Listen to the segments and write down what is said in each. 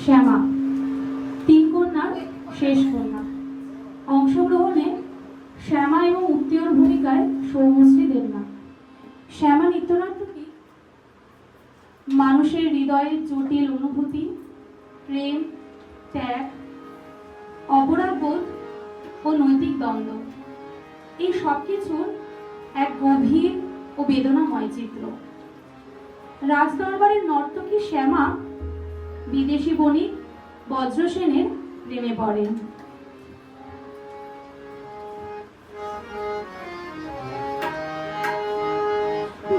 শ্যামা, 3 কন্যার শেষ কন্যা। অংশগ্রহণে শ্যামা এবং উত্তীয়র ভূমিকায় সৌমশ্রী দেবনা। শ্যামা নৃত্যনাট্যটি মানুষের হৃদয়ের জটিল অনুভূতি, প্রেম, ত্যাগ, অপরাধবোধ ও নৈতিক দ্বন্দ্ব, এই সব কিছুর এক গভীর ও বেদনাময় চিত্র। রাজদরবারের নর্তকী শ্যামা বিদেশি বণিক বজ্রসেনের প্রেমে পড়েন।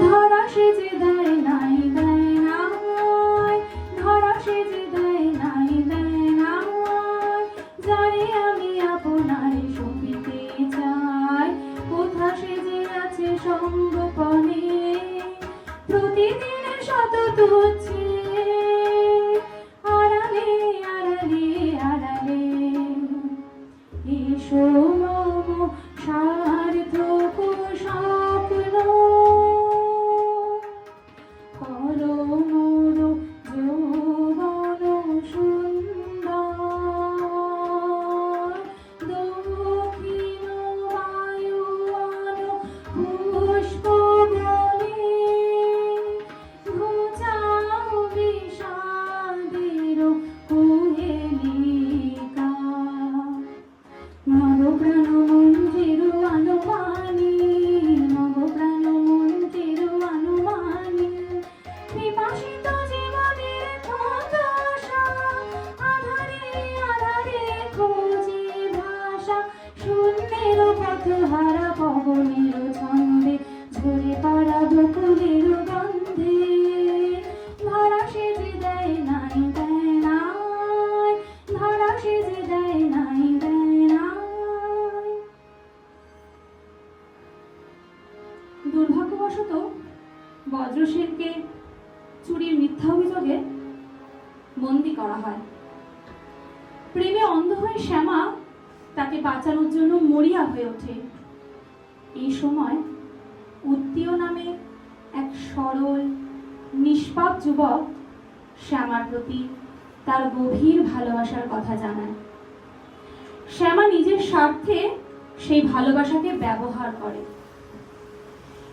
ধরা সেজে দেয় নাই দেয় না, ধরা সেজে দেয় নাই দেয় না, জানি আমি আপনারে সপিতে চাই, কোথা সেজে আছে সঙ্গপনে, প্রতিদিন শত তুচ্ছে আড়ালে আড়ালে আড়ালে, এসো মম সার্থক স্বপ্ন, করো মোর যৌবন সুন্দর, দক্ষিণ বায়ুয়ান পুষ্প বনে, ঘুচাও বিষাদের কুহেলিকা, মগ প্রাণ মঞ্জির অনুমানি, মগ প্রাণ মঞ্জির অনুমানি, বিপাশিত জীবনের হতাশা, আধারে আধারে খোঁজে ভাষা, শূন্যের পথহারা পবনের ছন্দে, ঝরে পড়া বকুলের গন্ধে, ধরা সেজে দেয় নাই দেয় নাই, ধরা সেজে দেয় নাই দেয় নাই। দুর্ভাগ্যবশত বজ্রসেনকে চুরির মিথ্যা অভিযোগে বন্দী করা হয়। প্রেমে অন্ধ হয়ে শ্যামা তাকে বাঁচানোর জন্য মরিয়া হয়ে ওঠে। এই সময় উত্তীয় নামে এক সরল নিষ্পাপ যুবক শ্যামার প্রতি তার গভীর ভালোবাসার কথা জানায়। শ্যামা নিজের স্বার্থে সেই ভালোবাসাকে ব্যবহার করে।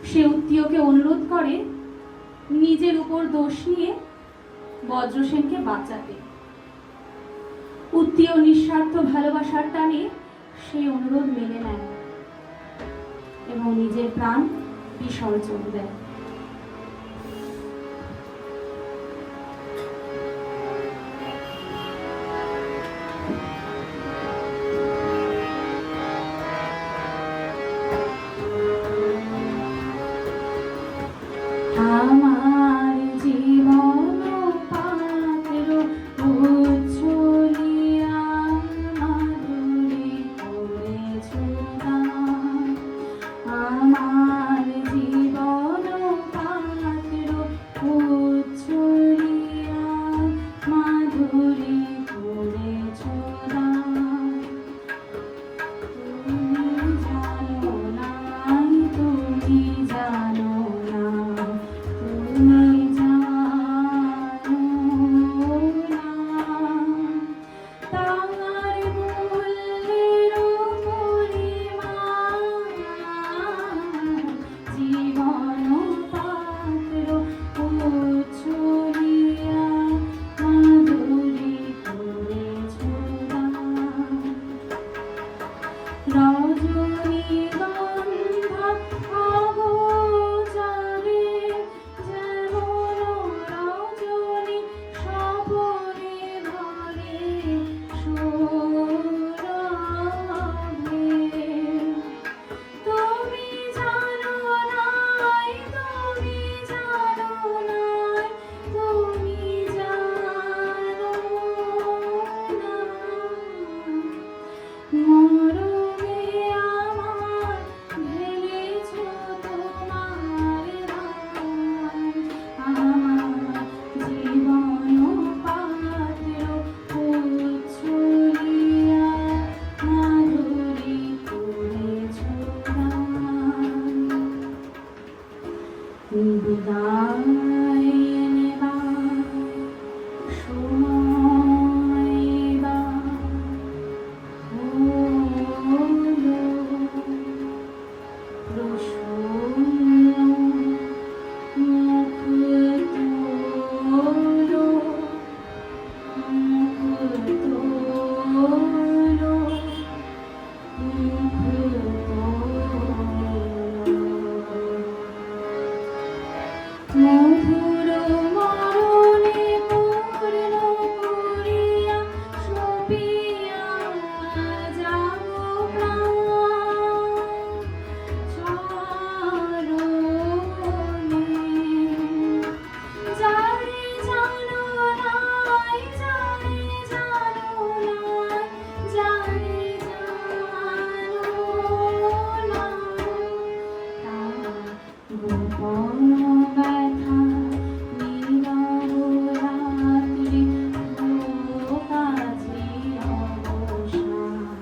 সে উত্তীয়কে অনুরোধ করে নিজের উপর দোষ নিয়ে বজ্রসেনকে বাঁচাতে। উত্তীয় নিঃস্বার্থ ভালোবাসার টানে সেই অনুরোধ মেনে নেয় এবং নিজের প্রাণ বিসর্জন দেয়। আমার জীবন পাত্র উচ্ছলিয়া মাধুরী করেছ দান, আমার জীবন পাত্র উচ্ছলিয়া মাধুরী করেছ দান, তুমি জানো না, তুমি জানো না, তুমি জানো না, তার মূল্যের পরিমাণ, জীবন পাত্র উচ্ছলিয়া মাধুরী করেছ দান, রজনীগন্ধা অগোচরে যেমন রজনী স্বপনে ধরে সৌরভে, তুমি জানো নাই, তুমি জানো নাই, তুমি জানো না, মরমে আমার ঢেলেছ তোমার দান, আমার জীবন পাত্র উচ্ছলিয়া মাধুরী করেছ দান, বিদায় নেবার সময় মধুর মরণে পূর্ণ করিয়া সপিয়া যাব প্রাণ চরণে। যারে জানো নাই, যারে জানো নাই, যারে জানো নাই, তার গোপন ব্যথা নীরব রাত্রি কাছে অবসান।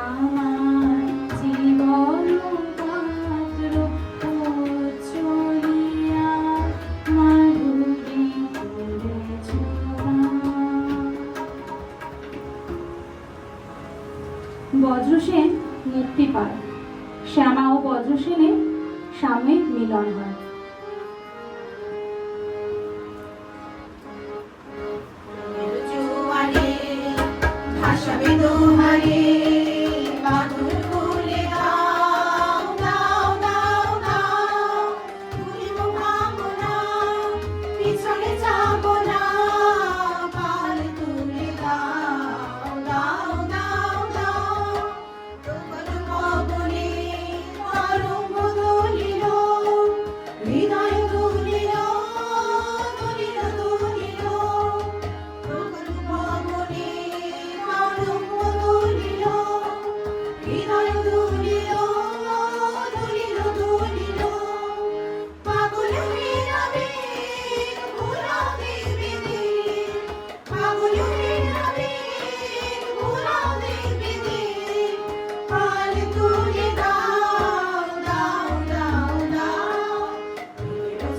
আমার জীবন পাত্র চলিয়া মাধুরী করেছ গান। বজ্রসেন মুক্তি পায়। শ্যামা ও বজ্রসেনের সাময়িক মিলন হয়। জোয়ারে ভাসাবে দোহারে বাঁধন খুলে দাও দাও দাও দাও, ভুলিব ভাবনা পিছনে যাব না, পাল তুলে দাও দাও দাও দাও। প্রবল পবনে তরঙ্গ দোলিল, হৃদয় দুলিল দুলিল দুলিল। প্রবল পবনে তরঙ্গ দোলিল, হৃদয় দুলিল দুলিল দুলিল। পাগল হয়ে যাবে ঘোরাবে বেদে, পাগল হয়ে যাবে ঘোরাবে বেদে। পাল তুলে দাও দাও দাও দাও,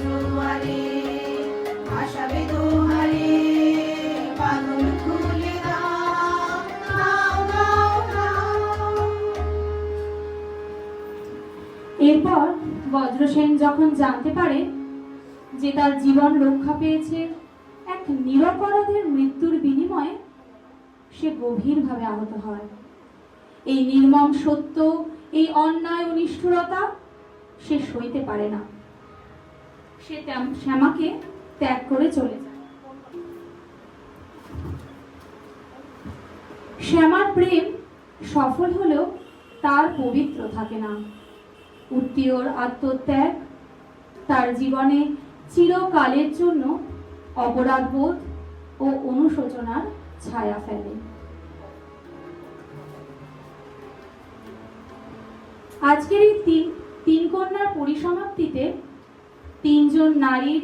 জোয়ারে ভাসাবে দোহারে বাঁধন খুলে দাও দাও দাও দাও। এরপর বজ্রসেন যখন জানতে পারে যে তার জীবন রক্ষা পেয়েছে এক নিরপরাধের মৃত্যুর বিনিময়ে, সে গভীরভাবে আহত হয়। এই নির্মম সত্য, এই অন্যায় ও নিষ্ঠুরতা সে সইতে পারে না। সে শ্যামাকে ত্যাগ করে চলে যায়। শ্যামার প্রেম সফল হলেও তার পবিত্র থাকে না। উত্তীয়র আত্মত্যাগ তার জীবনে চিরকালের জন্য অপরাধবোধ ও অনুশোচনার ছায়া ফেলে। আজকের এই তিন কন্যার পরিসমাপ্তিতে তিনজন নারীর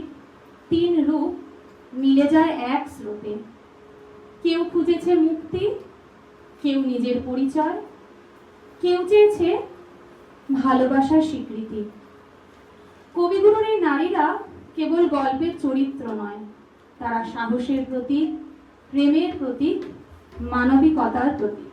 তিন রূপ মিলে যায় এক স্রোতে। কেউ খুঁজেছে মুক্তি, কেউ নিজের পরিচয়, কেউ চেয়েছে ভালোবাসার স্বীকৃতি। কবিগুরুর এই নারীরা কেবল গল্পের চরিত্র নয়, তারা সাহসের প্রতীক, প্রেমের প্রতীক, মানবিকতার প্রতীক।